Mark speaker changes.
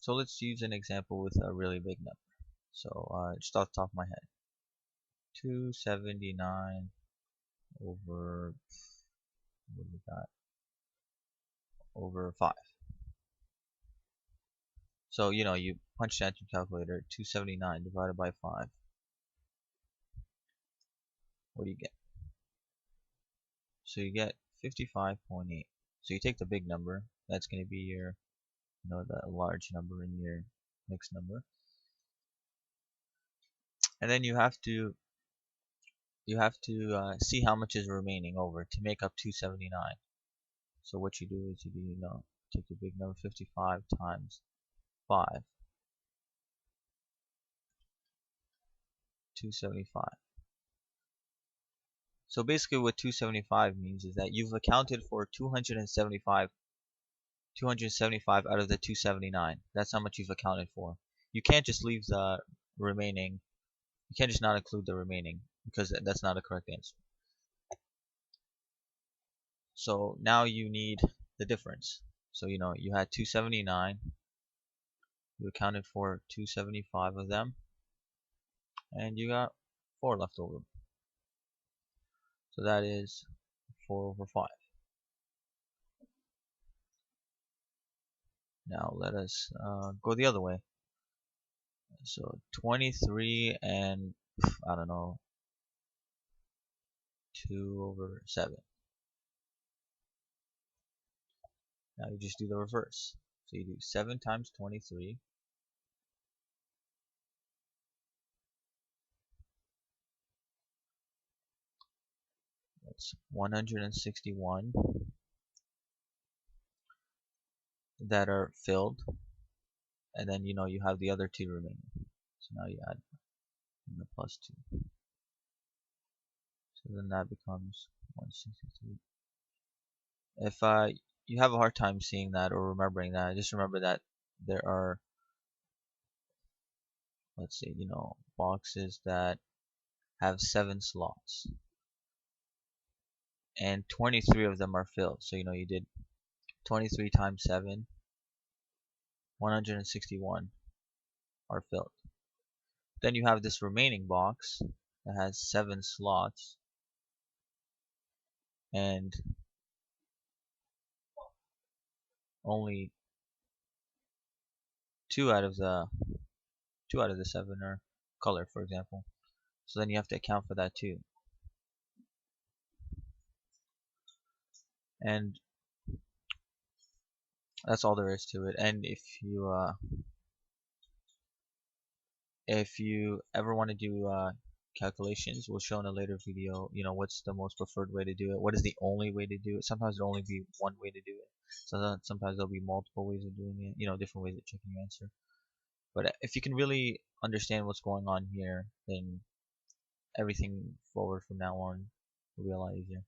Speaker 1: So let's use an example with a really big number. So just off the top of my head, 279 over, what do we got, over 5. So you punch that into your calculator, 279 divided by 5. What do you get? So you get 55.8. So you take the big number, that's going to be your, the large number in your mixed number, and then you have to see how much is remaining over to make up 279. So what you do is take the big number, 55 times 5, 275. So basically what 275 means is that you've accounted for 275 out of the 279. That's how much you've accounted for. You can't just leave the remaining. You can't just not include the remaining, because that's not a correct answer. So now you need the difference. So you had 279. You accounted for 275 of them, and you got 4 left over. So that is 4 over 5. Now let us go the other way. So 23 and, I don't know, 2 over 7. Now you just do the reverse. So you do 7 times 23. That's 161 that are filled. And then you have the other 2 remaining. So now you add the plus 2. So then that becomes 163. If you have a hard time seeing that or remembering that, just remember that there are, let's say, boxes that have 7 slots, and 23 of them are filled. So you did 23 times 7, 161 are filled. Then you have this remaining box that has 7 slots, and only 2 out of the 7 are color, for example. So then you have to account for that too. And that's all there is to it. And if you ever want to do calculations, we'll show in a later video, what's the most preferred way to do it, what is the only way to do it. Sometimes there'll only be one way to do it. Sometimes there'll be multiple ways of doing it, different ways of checking your answer. But if you can really understand what's going on here, then everything forward from now on will be a lot easier.